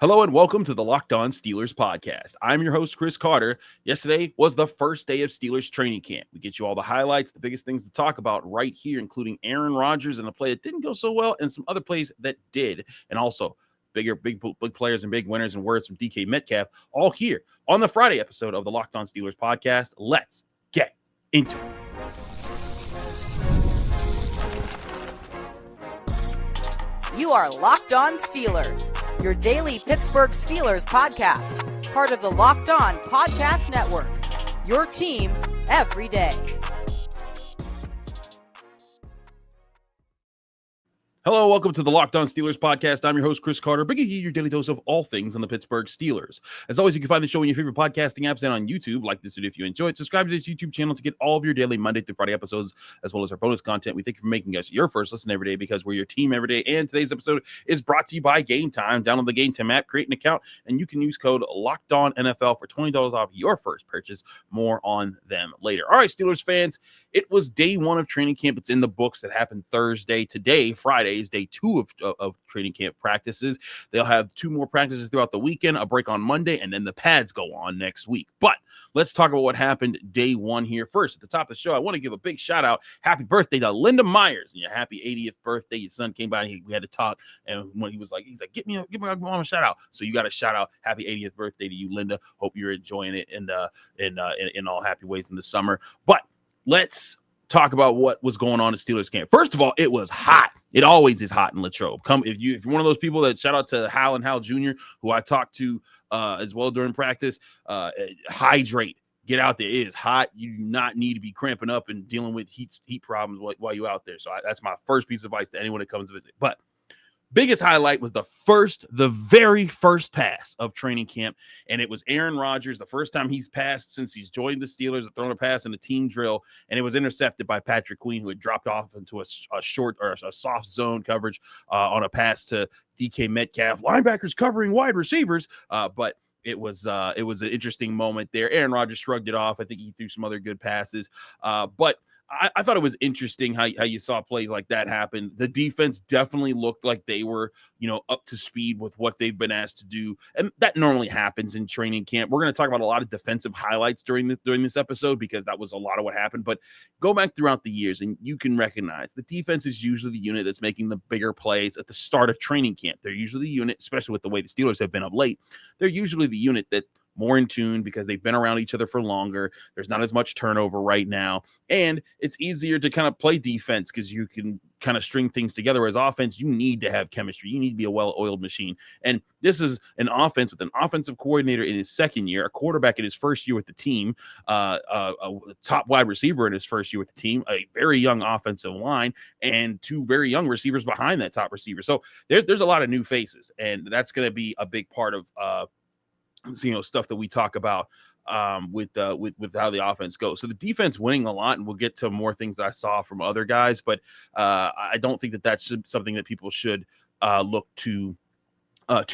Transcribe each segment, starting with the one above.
Hello and welcome to the Locked On Steelers podcast. I'm your host, Chris Carter. Yesterday was the first day of Steelers training camp. We get you all the highlights, the biggest things to talk about right here, including Aaron Rodgers and a play that didn't go so well and some other plays that did. And also big players and big winners and words from DK Metcalf, all here on the Friday episode of the Locked On Steelers podcast. Let's get into it. You are Locked On Steelers, your daily Pittsburgh Steelers podcast, part of the Locked On Podcast Network, your team every day. Hello, welcome to the Locked On Steelers podcast. I'm your host, Chris Carter, bringing you your daily dose of all things on the Pittsburgh Steelers. As always, you can find the show in your favorite podcasting apps and on YouTube. Like this video if you enjoy it. Subscribe to this YouTube channel to get all of your daily Monday through Friday episodes, as well as our bonus content. We thank you for making us your first listen every day because we're your team every day. And today's episode is brought to you by Gametime. Download the Gametime app, create an account, and you can use code LOCKEDONNFL for $20 off your first purchase. More on them later. All right, Steelers fans, it was day one of training camp. It's in the books. That happened Thursday. Today, Friday, is day two of training camp practices. They'll have two more practices throughout the weekend, a break on Monday, and then the pads go on next week. But let's talk about what happened day one here. First, at the top of the show, I want to give a big shout out. Happy birthday to Linda Myers. And your happy 80th birthday. Your son came by and we had to talk. And when he's like, give me my mom a shout out. So you got a shout out. Happy 80th birthday to you, Linda. Hope you're enjoying it in all happy ways in the summer. But let's talk about what was going on at Steelers camp. First of all, it was hot. It always is hot in Latrobe. If you're one of those people that shout out to Hal and Hal Jr., who I talked to as well during practice, hydrate. Get out there. It is hot. You do not need to be cramping up and dealing with heat problems while you're out there. So that's my first piece of advice to anyone that comes to visit. But biggest highlight was the very first pass of training camp, and it was Aaron Rodgers, the first time he's passed since he's joined the Steelers, thrown a pass in a team drill, and it was intercepted by Patrick Queen, who had dropped off into a short or a soft zone coverage on a pass to DK Metcalf. Linebackers covering wide receivers, but it was an interesting moment there. Aaron Rodgers shrugged it off. I think he threw some other good passes, but I thought it was interesting how you saw plays like that happen. The defense definitely looked like they were, up to speed with what they've been asked to do. And that normally happens in training camp. We're going to talk about a lot of defensive highlights during this episode because that was a lot of what happened. But go back throughout the years and you can recognize the defense is usually the unit that's making the bigger plays at the start of training camp. They're usually the unit, especially with the way the Steelers have been of late. They're usually the unit that more in tune because they've been around each other for longer. There's not as much turnover right now. And it's easier to kind of play defense because you can kind of string things together. Whereas offense, you need to have chemistry. You need to be a well-oiled machine. And this is an offense with an offensive coordinator in his second year, a quarterback in his first year with the team, a top wide receiver in his first year with the team, a very young offensive line, and two very young receivers behind that top receiver. So there's a lot of new faces, and that's going to be a big part of stuff that we talk about with how the offense goes. So the defense winning a lot, and we'll get to more things that I saw from other guys, but I don't think that that's something that people should look too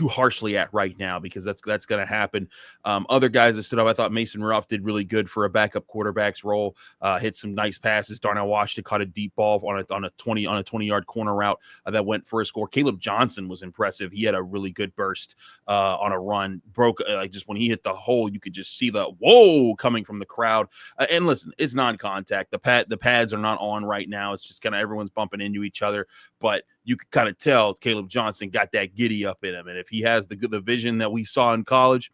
harshly at right now because that's going to happen. Other guys that stood up, I thought Mason Ruff did really good for a backup quarterback's role. Hit some nice passes. Darnell Washington caught a deep ball on a 20-yard corner route that went for a score. Caleb Johnson was impressive. He had a really good burst on a run. Broke just when he hit the hole, you could just see the whoa coming from the crowd. And listen, it's non-contact. The pads are not on right now. It's just kind of everyone's bumping into each other, but you could kind of tell Caleb Johnson got that giddy up in him. And if he has the vision that we saw in college,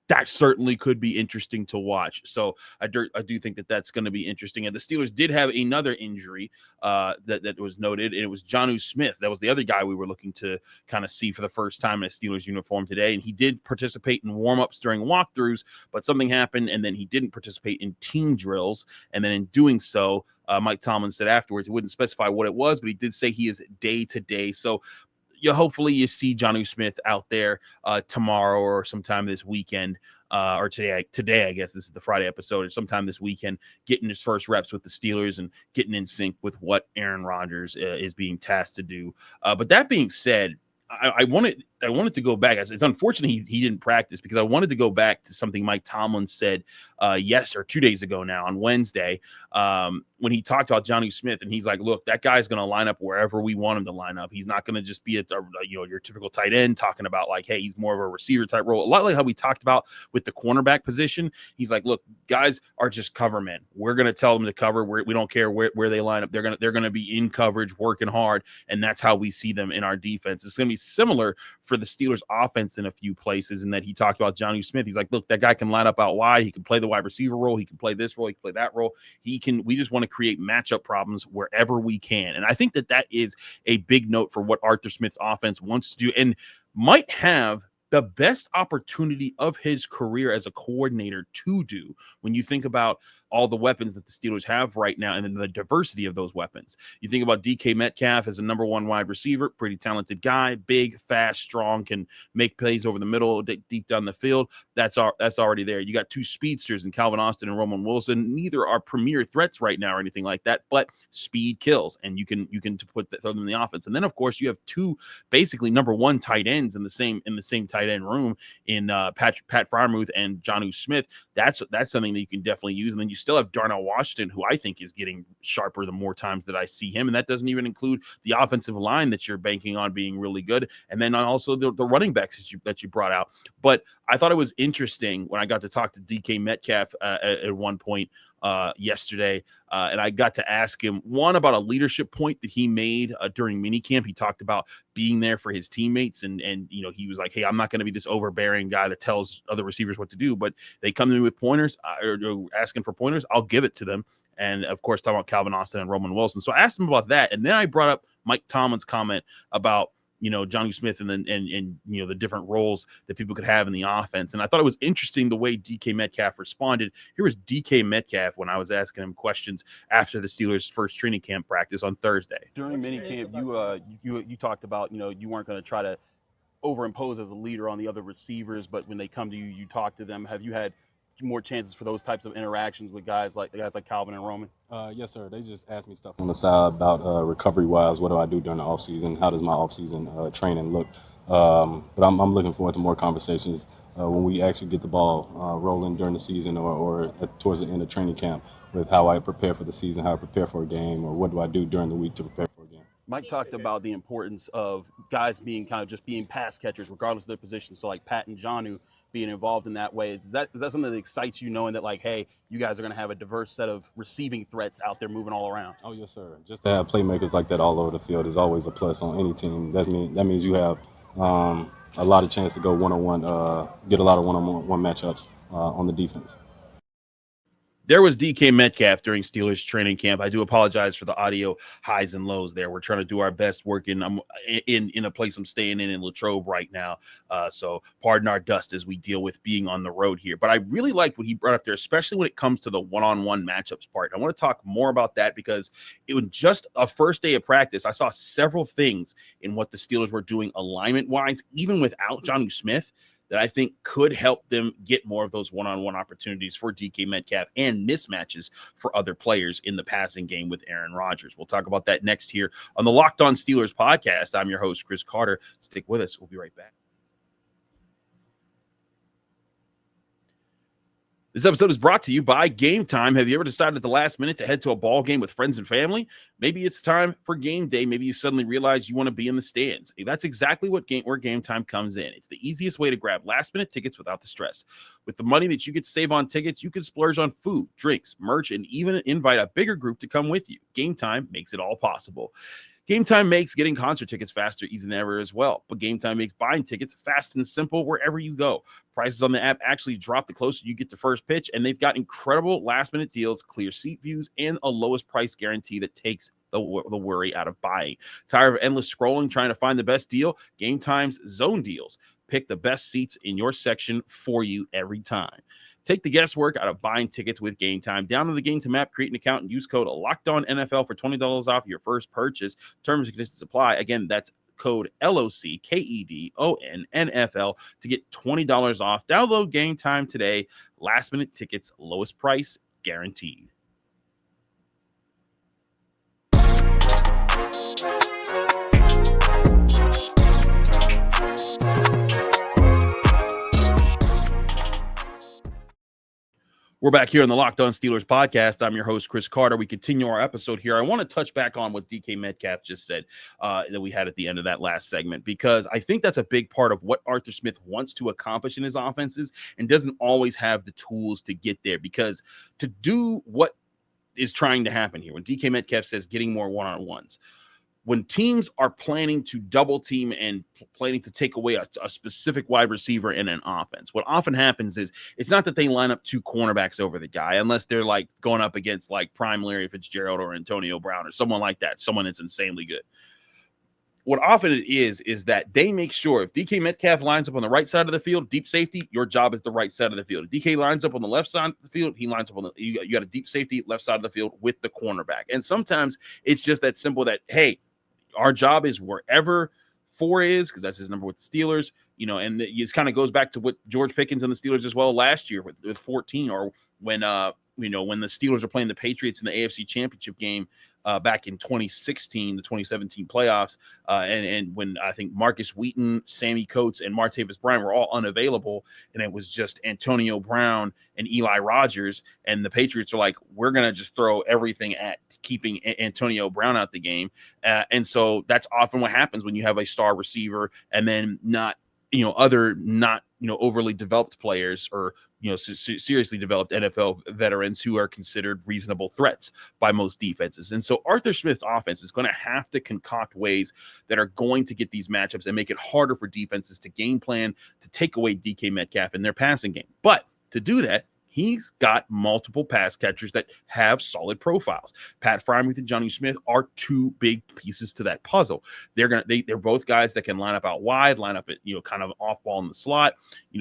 that certainly could be interesting to watch. So I do think that that's going to be interesting. And the Steelers did have another injury that was noted, and it was Jonnu Smith. That was the other guy we were looking to kind of see for the first time in a Steelers uniform today. And he did participate in warm-ups during walkthroughs, but something happened, and then he didn't participate in team drills. And then in doing so, Mike Tomlin said afterwards, he wouldn't specify what it was, but he did say he is day-to-day. So hopefully you see Jonnu Smith out there tomorrow or sometime this weekend or today, I guess this is the Friday episode, or sometime this weekend, getting his first reps with the Steelers and getting in sync with what Aaron Rodgers is being tasked to do. But that being said, I wanted wanted to go back. It's unfortunate he didn't practice, because I wanted to go back to something Mike Tomlin said 2 days ago now on Wednesday, when he talked about Jonnu Smith, and he's like, look, that guy's going to line up wherever we want him to line up. He's not going to just be your typical tight end, talking about like, hey, he's more of a receiver type role. A lot like how we talked about with the cornerback position. He's like, look, guys are just cover men. We're going to tell them to cover. We don't care where they line up. They're going to be in coverage, working hard, and that's how we see them in our defense. It's going to be similar for the Steelers offense in a few places, in that he talked about Jonnu Smith. He's like, look, that guy can line up out wide. He can play the wide receiver role. He can play this role. He can play that role. We just want to create matchup problems wherever we can. And I think that is a big note for what Arthur Smith's offense wants to do, and might have the best opportunity of his career as a coordinator to do, when you think about all the weapons that the Steelers have right now and then the diversity of those weapons. You think about DK Metcalf as a number one wide receiver, pretty talented guy, big, fast, strong, can make plays over the middle, deep down the field. That's already there. You got two speedsters in Calvin Austin and Roman Wilson. Neither are premier threats right now or anything like that, but speed kills, and you can throw them in the offense. And then of course you have two basically number one tight ends in the same tight end room in Pat Freiermuth and Jonnu Smith. That's something that you can definitely use. And then you still have Darnell Washington, who I think is getting sharper the more times that I see him. And that doesn't even include the offensive line that you're banking on being really good. And then also the running backs that you brought out. But I thought it was interesting when I got to talk to DK Metcalf at one point yesterday, and I got to ask him one about a leadership point that he made during minicamp. He talked about being there for his teammates, and he was like, hey, I'm not going to be this overbearing guy that tells other receivers what to do, but they come to me with pointers or asking for pointers, I'll give it to them. And of course, talking about Calvin Austin and Roman Wilson. So I asked him about that, and then I brought up Mike Tomlin's comment about Jonnu Smith and the different roles that people could have in the offense. And I thought it was interesting the way DK Metcalf responded. Here was DK Metcalf when I was asking him questions after the Steelers' first training camp practice on Thursday. During minicamp, you talked about, you weren't going to try to overimpose as a leader on the other receivers, but when they come to you, you talk to them. Have you had more chances for those types of interactions with guys like Calvin and Roman? Yes, sir. They just ask me stuff on the side about recovery-wise. What do I do during the off-season? How does my off-season training look? But I'm looking forward to more conversations when we actually get the ball rolling during the season or towards the end of training camp, with how I prepare for the season, how I prepare for a game, or what do I do during the week to prepare for a game. Mike talked about the importance of guys being kind of just being pass catchers regardless of their position. So like Pat and Jonnu being involved in that way. Is that something that excites you, knowing that like, hey, you guys are going to have a diverse set of receiving threats out there moving all around? Oh, yes, sir. Just to have playmakers like that all over the field is always a plus on any team. That means you have a lot of chance to go one-on-one, get a lot of one-on-one matchups on the defense. There was DK Metcalf during Steelers training camp. I do apologize for the audio highs and lows there. We're trying to do our best working. I'm in a place I'm staying in Latrobe right now. So pardon our dust as we deal with being on the road here. But I really liked what he brought up there, especially when it comes to the one-on-one matchups part. I want to talk more about that because it was just a first day of practice. I saw several things in what the Steelers were doing alignment-wise, even without Jonnu Smith, that I think could help them get more of those one-on-one opportunities for DK Metcalf and mismatches for other players in the passing game with Aaron Rodgers. We'll talk about that next here on the Locked On Steelers podcast. I'm your host, Chris Carter. Stick with us. We'll be right back. This episode is brought to you by Gametime. Have you ever decided at the last minute to head to a ball game with friends and family? Maybe it's time for game day. Maybe you suddenly realize you want to be in the stands. That's exactly where Gametime comes in. It's the easiest way to grab last-minute tickets without the stress. With the money that you get to save on tickets, you can splurge on food, drinks, merch, and even invite a bigger group to come with you. Gametime makes it all possible. Gametime makes getting concert tickets faster, easier than ever as well. But Gametime makes buying tickets fast and simple wherever you go. Prices on the app actually drop the closer you get to first pitch, and they've got incredible last-minute deals, clear seat views, and a lowest price guarantee that takes the worry out of buying. Tired of endless scrolling trying to find the best deal? Gametime's Zone Deals. Pick the best seats in your section for you every time. Take the guesswork out of buying tickets with Gametime. Download the Gametime app, create an account, and use code LOCKEDONNFL for $20 off your first purchase. Terms and conditions apply. Again, that's code LOCKEDONNFL to get $20 off. Download Gametime today. Last minute tickets, lowest price guaranteed. We're back here on the Locked On Steelers podcast. I'm your host, Chris Carter. We continue our episode here. I want to touch back on what DK Metcalf just said that we had at the end of that last segment, because I think that's a big part of what Arthur Smith wants to accomplish in his offenses and doesn't always have the tools to get there. Because to do what is trying to happen here, when DK Metcalf says getting more one-on-ones, when teams are planning to double team and planning to take away a specific wide receiver in an offense, what often happens is it's not that they line up two cornerbacks over the guy, unless they're like going up against like prime Larry Fitzgerald or Antonio Brown or someone like that, someone that's insanely good. What often it is that they make sure if DK Metcalf lines up on the right side of the field, deep safety, your job is the right side of the field. If DK lines up on the left side of the field, he lines up on you got a deep safety, left side of the field with the cornerback. And sometimes it's just that simple that, hey, our job is wherever 4 is, because that's his number with the Steelers, and it kind of goes back to what George Pickens and the Steelers as well last year with 14, or when when the Steelers are playing the Patriots in the AFC Championship game back in 2016, the 2017 playoffs, and when I think Marcus Wheaton, Sammy Coates, and Martavis Bryant were all unavailable, and it was just Antonio Brown and Eli Rodgers, and the Patriots are like, we're going to just throw everything at keeping Antonio Brown out the game. And so that's often what happens when you have a star receiver and then not overly developed players or seriously developed NFL veterans who are considered reasonable threats by most defenses. And so Arthur Smith's offense is going to have to concoct ways that are going to get these matchups and make it harder for defenses to game plan to take away DK Metcalf in their passing game. But to do that, he's got multiple pass catchers that have solid profiles. Pat Freiermuth and Jonnu Smith are two big pieces to that puzzle. They're both guys that can line up out wide, line up at kind of off ball in the slot,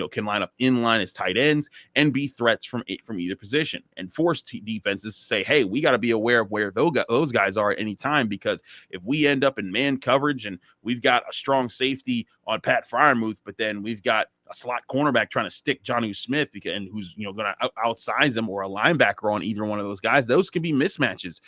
can line up in line as tight ends and be threats from either position and force defenses to say, hey, we got to be aware of where those guys are at any time, because if we end up in man coverage and we've got a strong safety on Pat Freiermuth, but then we've got a slot cornerback trying to stick Jonnu Smith and who's going to outsize him, or a linebacker on either one of those guys, those can be mismatches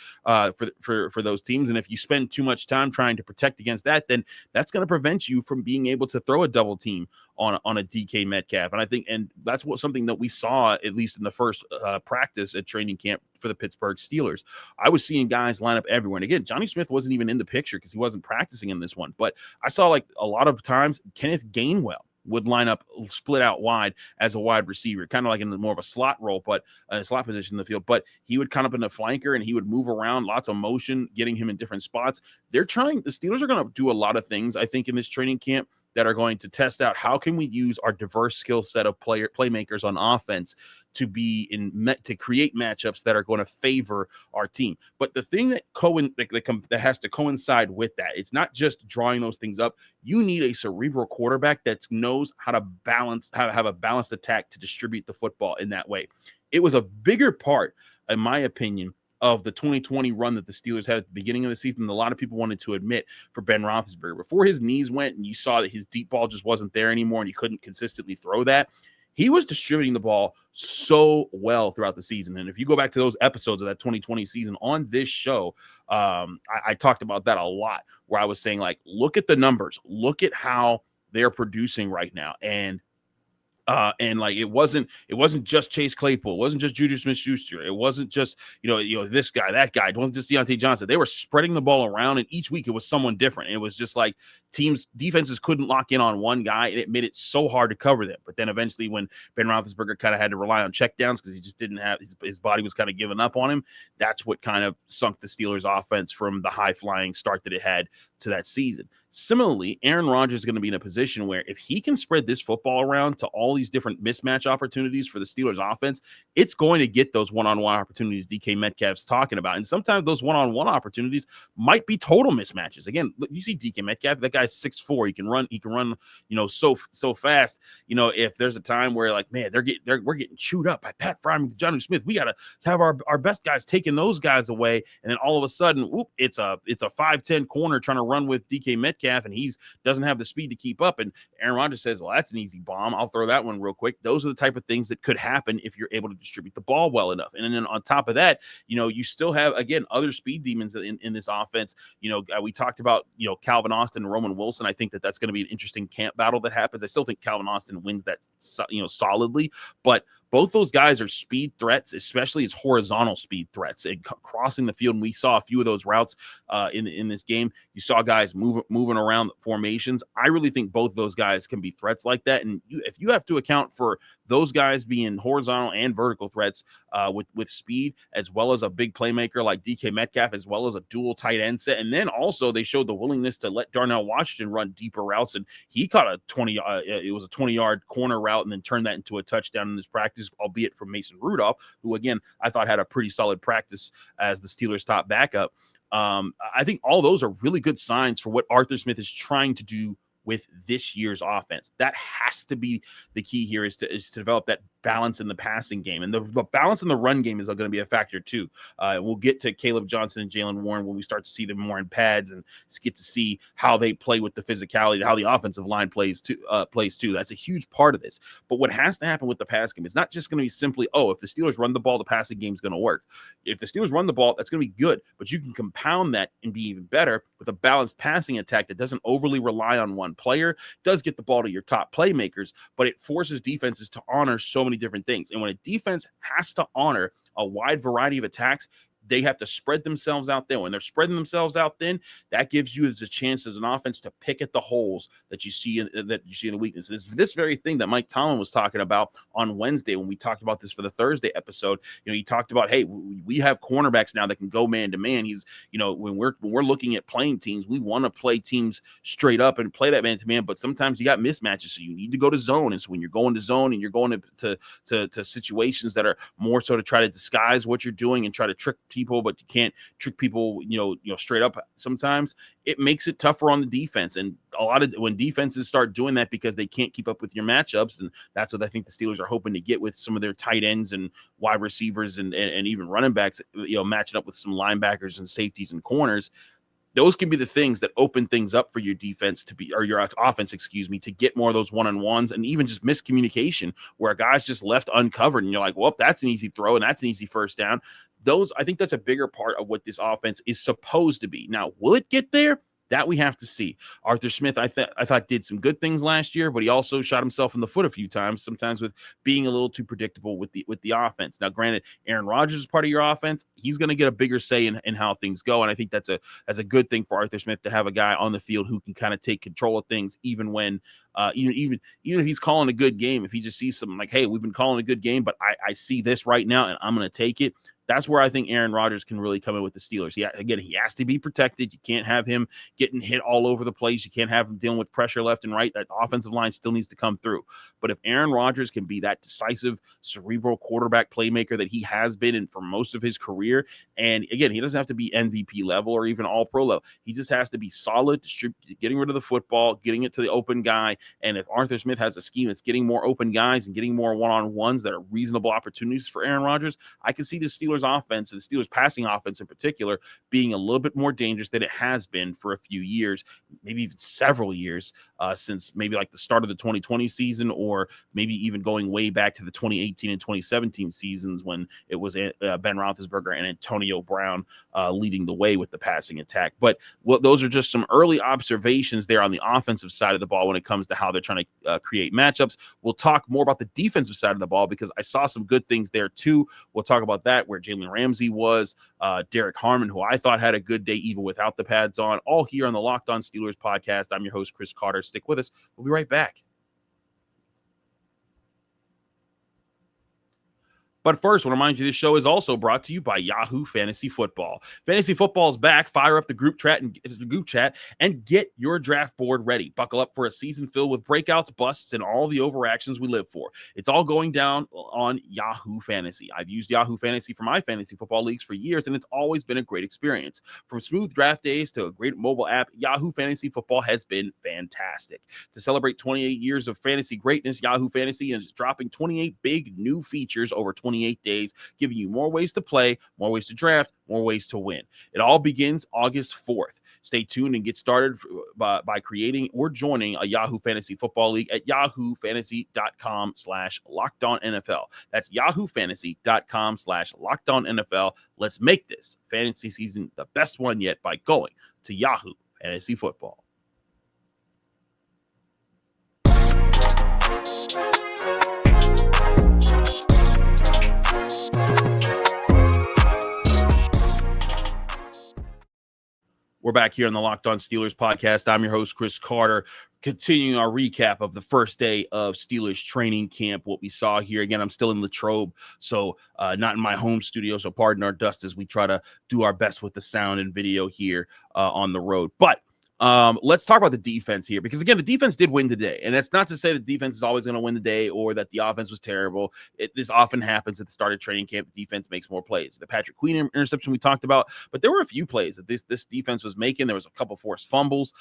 for those teams. And if you spend too much time trying to protect against that, then that's going to prevent you from being able to throw a double team on a DK Metcalf. And I think, and that's something that we saw at least in the first practice at training camp for the Pittsburgh Steelers. I was seeing guys line up everywhere. And again, Jonnu Smith wasn't even in the picture because he wasn't practicing in this one. But I saw like a lot of times Kenneth Gainwell would line up split out wide as a wide receiver, kind of like in more of a slot role, but a slot position in the field. But he would come up in a flanker and he would move around, lots of motion, getting him in different spots. The Steelers are going to do a lot of things, I think, in this training camp that are going to test out how can we use our diverse skill set of playmakers on offense to to create matchups that are going to favor our team. But the thing that has to coincide with that, it's not just drawing those things up. You need a cerebral quarterback that knows how to have a balanced attack to distribute the football in that way. It was a bigger part, in my opinion, of the 2020 run that the Steelers had at the beginning of the season, a lot of people wanted to admit for Ben Roethlisberger. Before his knees went and you saw that his deep ball just wasn't there anymore and he couldn't consistently throw that, he was distributing the ball so well throughout the season. And if you go back to those episodes of that 2020 season on this show, I talked about that a lot, where I was saying, like, look at the numbers, look at how they're producing right now. And like it wasn't just Chase Claypool, it wasn't just Juju Smith-Schuster, it wasn't just this guy, that guy, it wasn't just Deontay Johnson. They were spreading the ball around, and each week it was someone different. It was just like defenses couldn't lock in on one guy, and it made it so hard to cover them. But then eventually, when Ben Roethlisberger kind of had to rely on checkdowns because he just didn't have his body was kind of giving up on him, that's what kind of sunk the Steelers' offense from the high flying start that it had to that season. Similarly, Aaron Rodgers is going to be in a position where if he can spread this football around to all these different mismatch opportunities for the Steelers offense, it's going to get those one-on-one opportunities DK Metcalf's talking about. And sometimes those one-on-one opportunities might be total mismatches. Again, you see DK Metcalf, that guy's 6'4". He can run, so fast. If there's a time where like, man, we're getting chewed up by Pat Freiermuth and Jonnu Smith, we got to have our best guys taking those guys away. And then all of a sudden, it's a 5'10" corner trying to run with DK Metcalf, and he doesn't have the speed to keep up. And Aaron Rodgers says, well, that's an easy bomb. I'll throw that one real quick. Those are the type of things that could happen if you're able to distribute the ball well enough. And then on top of that, you still have, again, other speed demons in this offense. We talked about, Calvin Austin and Roman Wilson. I think that's going to be an interesting camp battle that happens. I still think Calvin Austin wins that, solidly, but both those guys are speed threats, especially as horizontal speed threats and crossing the field. And we saw a few of those routes in this game. You saw guys moving around formations. I really think both of those guys can be threats like that. And if you have to account for those guys being horizontal and vertical threats with speed, as well as a big playmaker like DK Metcalf, as well as a dual tight end set. And then also they showed the willingness to let Darnell Washington run deeper routes. And he caught a 20-yard corner route and then turned that into a touchdown in his practice, albeit from Mason Rudolph, who, again, I thought had a pretty solid practice as the Steelers' top backup. I think all those are really good signs for what Arthur Smith is trying to do with this year's offense. That has to be the key here, is to develop that balance in the passing game. And the balance in the run game is going to be a factor too. We'll get to Caleb Johnson and Jalen Warren when we start to see them more in pads and get to see how they play with the physicality, how the offensive line plays too. That's a huge part of this. But what has to happen with the pass game is not just going to be simply, if the Steelers run the ball, the passing game is going to work. If the Steelers run the ball, that's going to be good, but you can compound that and be even better with a balanced passing attack that doesn't overly rely on one player, does get the ball to your top playmakers, but it forces defenses to honor so many different things. And when a defense has to honor a wide variety of attacks, they have to spread themselves out thin. When they're spreading themselves out thin, that gives you a chance as an offense to pick at the holes that you see in the weaknesses. This very thing that Mike Tomlin was talking about on Wednesday when we talked about this for the Thursday episode. He talked about, hey, we have cornerbacks now that can go man to man. When we're looking at playing teams, we want to play teams straight up and play that man to man. But sometimes you got mismatches, so you need to go to zone. And so when you're going to zone and you're going to situations that are more so to try to disguise what you're doing and try to trick people, but you can't trick people, straight up. Sometimes it makes it tougher on the defense. And when defenses start doing that because they can't keep up with your matchups, and that's what I think the Steelers are hoping to get with some of their tight ends and wide receivers and even running backs, matching up with some linebackers and safeties and corners. Those can be the things that open things up for your defense or your offense, to get more of those one-on-ones, and even just miscommunication where a guy's just left uncovered and you're like, well, that's an easy throw and that's an easy first down. I think that's a bigger part of what this offense is supposed to be. Now, will it get there? That we have to see. Arthur Smith, I thought did some good things last year, but he also shot himself in the foot a few times, sometimes with being a little too predictable with the offense. Now, granted, Aaron Rodgers is part of your offense. He's going to get a bigger say in how things go, and I think that's a good thing for Arthur Smith to have a guy on the field who can kind of take control of things, even when even if he's calling a good game. If he just sees something like, hey, we've been calling a good game, but I see this right now, and I'm going to take it. That's where I think Aaron Rodgers can really come in with the Steelers. He has to be protected. You can't have him getting hit all over the place. You can't have him dealing with pressure left and right. That offensive line still needs to come through. But if Aaron Rodgers can be that decisive, cerebral quarterback playmaker that he has been for most of his career, and again, he doesn't have to be MVP level or even all-pro level. He just has to be solid, getting rid of the football, getting it to the open guy. And if Arthur Smith has a scheme that's getting more open guys and getting more one-on-ones that are reasonable opportunities for Aaron Rodgers, I can see the Steelers offense, and the Steelers passing offense in particular, being a little bit more dangerous than it has been for a few years, maybe even several years, since maybe like the start of the 2020 season, or maybe even going way back to the 2018 and 2017 seasons when it was Ben Roethlisberger and Antonio Brown leading the way with the passing attack. But those are just some early observations there on the offensive side of the ball when it comes to how they're trying to create matchups. We'll talk more about the defensive side of the ball because I saw some good things there too. We'll talk about that, where Jalen Ramsey was, Derrick Harmon, who I thought had a good day even without the pads on, all here on the Locked On Steelers podcast. I'm your host, Chris Carter. Stick with us. We'll be right back. But first, I want to remind you this show is also brought to you by Yahoo Fantasy Football. Fantasy football is back. Fire up the group chat and get your draft board ready. Buckle up for a season filled with breakouts, busts, and all the overactions we live for. It's all going down on Yahoo Fantasy. I've used Yahoo Fantasy for my fantasy football leagues for years, and it's always been a great experience. From smooth draft days to a great mobile app, Yahoo Fantasy Football has been fantastic. To celebrate 28 years of fantasy greatness, Yahoo Fantasy is dropping 28 big new features over 28 days, giving you more ways to play, more ways to draft, more ways to win. It all begins August 4th. Stay tuned and get started by creating or joining a Yahoo Fantasy Football League at yahoofantasy.com/LockedOnNFL. That's yahoofantasy.com/LockedOnNFL. Let's make this fantasy season the best one yet by going to Yahoo Fantasy Football. We're back here on the Locked On Steelers podcast. I'm your host, Chris Carter, continuing our recap of the first day of Steelers training camp, what we saw here. Again, I'm still in Latrobe, so not in my home studio, so pardon our dust as we try to do our best with the sound and video here on the road. But let's talk about the defense here, because again, the defense did win today, and that's not to say the defense is always going to win the day or that the offense was terrible. This often happens at the start of training camp. The defense makes more plays. The Patrick Queen interception we talked about, but there were a few plays that this defense was making. There was a couple forced fumbles.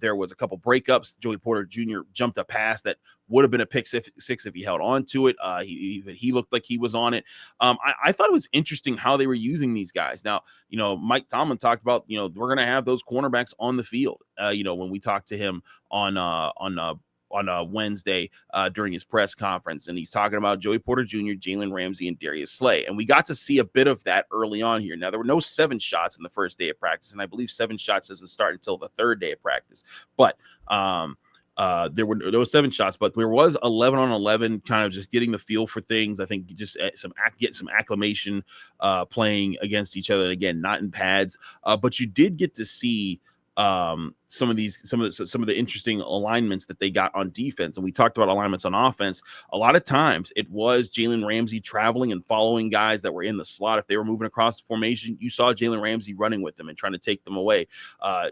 There was a couple breakups. Joey Porter Jr. jumped a pass that would have been a pick six if he held on to it. He looked like he was on it. I thought it was interesting how they were using these guys. Now, Mike Tomlin talked about, we're going to have those cornerbacks on the field. When we talked to him on Wednesday during his press conference, and he's talking about Joey Porter Jr., Jalen Ramsey, and Darius Slay. And we got to see a bit of that early on here. Now, there were no 7 shots in the first day of practice, and I believe 7 shots doesn't start until the 3rd day of practice. But there were 7 shots, but there was 11 on 11, kind of just getting the feel for things. I think just get some acclimation playing against each other. And again, not in pads, but you did get to see some of the interesting alignments that they got on defense. And we talked about alignments on offense. A lot of times it was Jalen Ramsey traveling and following guys that were in the slot. If they were moving across the formation, you saw Jalen Ramsey running with them and trying to take them away.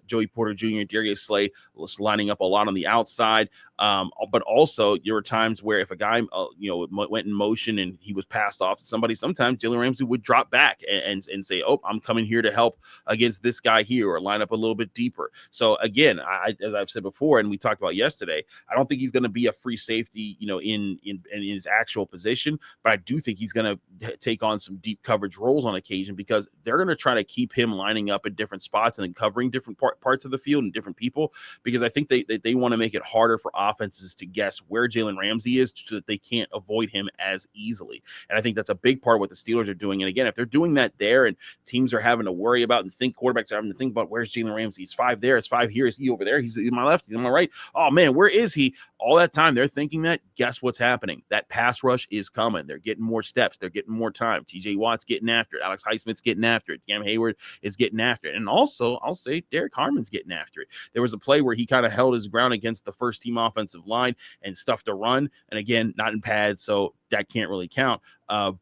Joey Porter Jr., Darius Slay was lining up a lot on the outside. But also there were times where if a guy, went in motion and he was passed off to somebody, sometimes Jalen Ramsey would drop back and say, oh, I'm coming here to help against this guy here, or line up a little bit deeper. So again, as I've said before, and we talked about yesterday, I don't think he's going to be a free safety, in his actual position, but I do think he's going to take on some deep coverage roles on occasion, because they're going to try to keep him lining up at different spots and then covering different parts of the field and different people, because I think they want to make it harder for offenses to guess where Jalen Ramsey is so that they can't avoid him as easily. And I think that's a big part of what the Steelers are doing. And again, if they're doing that there and teams are having to worry about and quarterbacks are having to think about where's Jalen Ramsey, he's 5 there, it's 5 here, is he over there, he's in my left, he's on my right, oh man, where is he? All that time they're thinking that, guess what's happening? That pass rush is coming. They're getting more steps, they're getting more time. TJ Watt's getting after it, Alex Highsmith's getting after it, Cam Hayward is getting after it, and also I'll say Derrick Harmon's getting after it. There was a play where he kind of held his ground against the first team offensive line and stuffed a run, and again, not in pads, so that can't really count,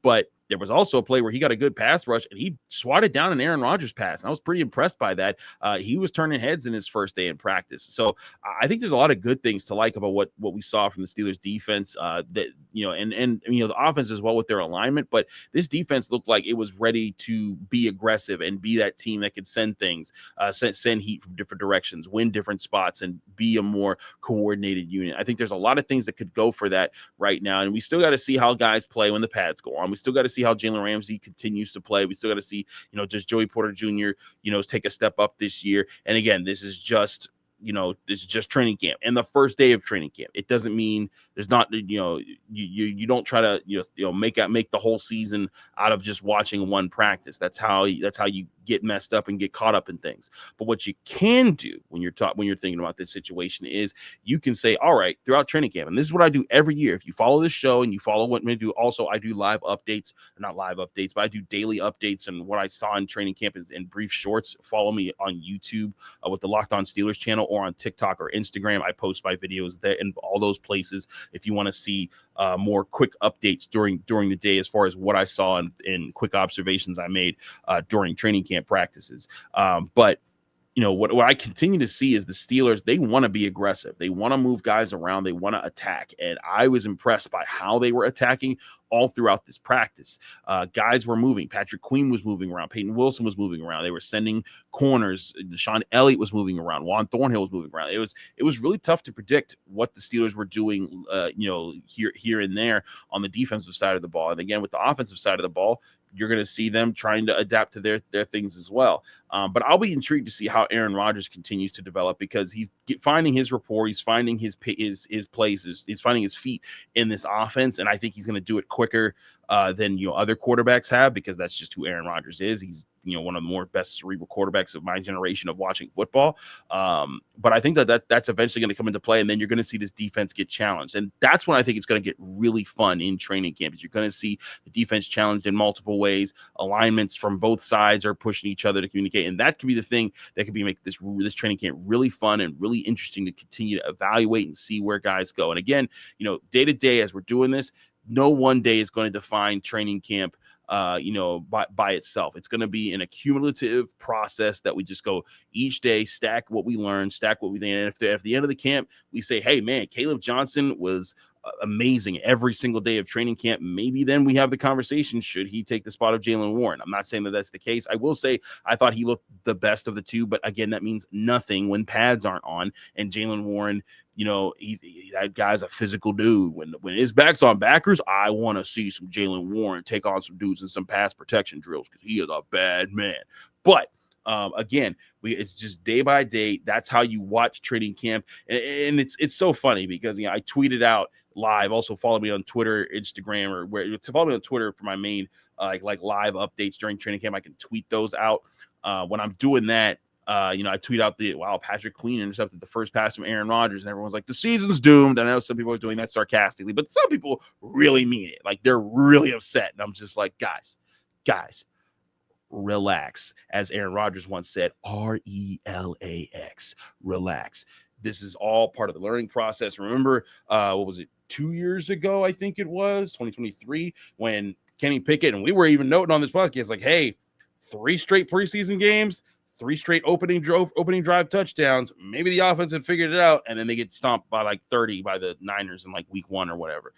but there was also a play where he got a good pass rush and he swatted down an Aaron Rodgers pass. And I was pretty impressed by that. He was turning heads in his first day in practice. So I think there's a lot of good things to like about what we saw from the Steelers defense, the offense as well with their alignment. But this defense looked like it was ready to be aggressive and be that team that could send things, send heat from different directions, win different spots, and be a more coordinated unit. I think there's a lot of things that could go for that right now. And we still got to see how guys play when the pads go on. We still got to see how Jalen Ramsey continues to play. We still got to see, does Joey Porter Jr., take a step up this year. And again, this is just training camp and the first day of training camp. It doesn't mean there's not, you don't try to, make the whole season out of just watching one practice. That's how you get messed up and get caught up in things. But what you can do when you're thinking about this situation is you can say, all right, throughout training camp, and this is what I do every year. If you follow this show and you follow what we do, also I do live updates, not live updates, but I do daily updates and what I saw in training camp is in brief shorts. Follow me on YouTube with the Locked On Steelers channel, or on TikTok or Instagram. I post my videos there in all those places if you want to see more quick updates during the day as far as what I saw and quick observations I made during training camp practices. But what I continue to see is the Steelers, they want to be aggressive. They want to move guys around. They want to attack. And I was impressed by how they were attacking all throughout this practice. Guys were moving. Patrick Queen was moving around. Peyton Wilson was moving around. They were sending corners. Deshaun Elliott was moving around. Juan Thornhill was moving around. It was really tough to predict what the Steelers were doing, here and there on the defensive side of the ball. And again, with the offensive side of the ball, you're going to see them trying to adapt to their things as well. But I'll be intrigued to see how Aaron Rodgers continues to develop, because he's finding his rapport. He's finding his place. He's finding his feet in this offense. And I think he's going to do it quicker than other quarterbacks have, because that's just who Aaron Rodgers is. He's one of the more best cerebral quarterbacks of my generation of watching football. But I think that's eventually going to come into play, and then you're going to see this defense get challenged. And that's when I think it's going to get really fun in training camp. You're going to see the defense challenged in multiple ways. Alignments from both sides are pushing each other to communicate. And that could be the thing that could be make this training camp really fun and really interesting to continue to evaluate and see where guys go. And again, day to day as we're doing this, no one day is going to define training camp by itself. It's going to be an accumulative process that we just go each day, stack what we learn, stack what we think. And if at the end of the camp, we say, hey, man, Caleb Johnson was amazing every single day of training camp, maybe then we have the conversation, should he take the spot of Jaylen Warren? I'm not saying that that's the case. I will say I thought he looked the best of the two, but again, that means nothing when pads aren't on. And Jaylen Warren, that guy's a physical dude. When his back's on backers, I want to see some Jaylen Warren take on some dudes in some pass protection drills because he is a bad man. But again, it's just day by day. That's how you watch training camp, and it's so funny because I tweeted out live. Also follow me on Twitter, Instagram, or to follow me on Twitter for my main like live updates during training camp. I can tweet those out when I'm doing that. I tweet out Patrick Queen intercepted the first pass from Aaron Rodgers, and everyone's like, the season's doomed. I know some people are doing that sarcastically, but some people really mean it. Like, they're really upset. And I'm just like, guys, relax. As Aaron Rodgers once said, RELAX, relax. This is all part of the learning process. Remember, what was it, 2 years ago, I think it was, 2023, when Kenny Pickett, and we were even noting on this podcast, like, hey, 3 straight preseason games, 3 straight opening drive touchdowns. Maybe the offense had figured it out, and then they get stomped by like 30 by the Niners in like week 1 or whatever.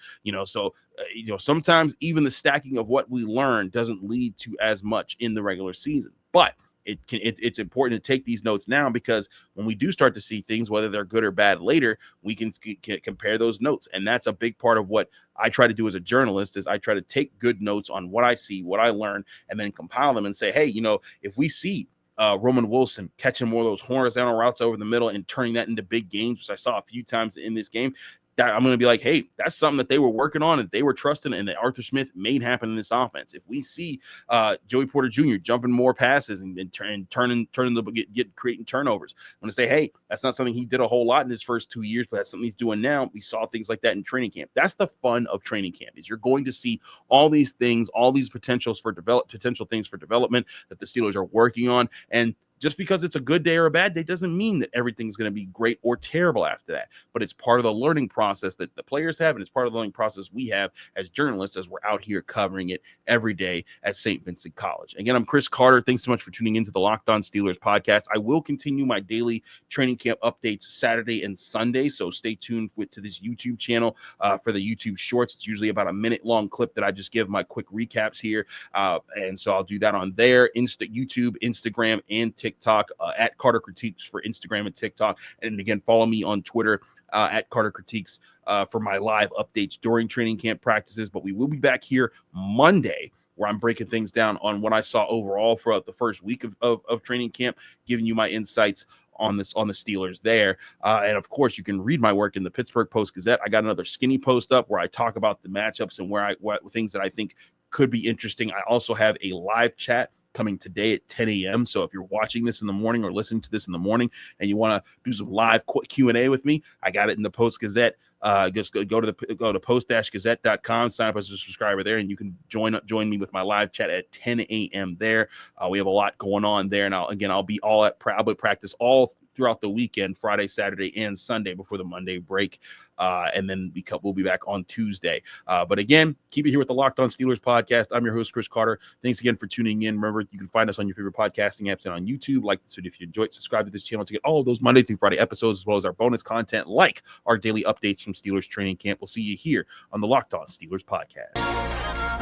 Sometimes even the stacking of what we learn doesn't lead to as much in the regular season. But it's important to take these notes now, because when we do start to see things, whether they're good or bad later, we can compare those notes. And that's a big part of what I try to do as a journalist, is I try to take good notes on what I see, what I learn, and then compile them and say, hey, if we see Roman Wilson catching more of those horizontal routes over the middle and turning that into big gains, which I saw a few times in this game, that I'm going to be like, hey, that's something that they were working on and they were trusting, and that Arthur Smith made happen in this offense. If we see Joey Porter Jr. jumping more passes and creating turnovers, I'm going to say, hey, that's not something he did a whole lot in his first 2 years, but that's something he's doing now. We saw things like that in training camp. That's the fun of training camp, is you're going to see all these things, all these potential things for development that the Steelers are working on. And just because it's a good day or a bad day doesn't mean that everything's going to be great or terrible after that. But it's part of the learning process that the players have, and it's part of the learning process we have as journalists as we're out here covering it every day at St. Vincent College. Again, I'm Chris Carter. Thanks so much for tuning into the Locked On Steelers podcast. I will continue my daily training camp updates Saturday and Sunday, so stay tuned to this YouTube channel for the YouTube shorts. It's usually about a minute-long clip that I just give my quick recaps here, and so I'll do that on there, YouTube, Instagram, and TikTok, at Carter Critiques for Instagram and TikTok. And again, follow me on Twitter at Carter Critiques for my live updates during training camp practices. But we will be back here Monday, where I'm breaking things down on what I saw overall throughout the first week of training camp, giving you my insights on the Steelers there. And of course, you can read my work in the Pittsburgh Post-Gazette. I got another skinny post up where I talk about the matchups and what things that I think could be interesting. I also have a live chat coming today at 10 a.m. So if you're watching this in the morning or listening to this in the morning and you want to do some live Q&A with me, I got it in the Post-Gazette. Just go to post-gazette.com, sign up as a subscriber there, and you can join me with my live chat at 10 a.m. there. We have a lot going on there, and I'll be all at practice all throughout the weekend, Friday, Saturday, and Sunday before the Monday break. And then we'll be back on Tuesday. But again, keep it here with the Locked On Steelers podcast. I'm your host, Chris Carter. Thanks again for tuning in. Remember, you can find us on your favorite podcasting apps and on YouTube. Like this video if you enjoyed. Subscribe to this channel to get all of those Monday through Friday episodes, as well as our bonus content like our daily updates from Steelers training camp. We'll see you here on the Locked On Steelers podcast.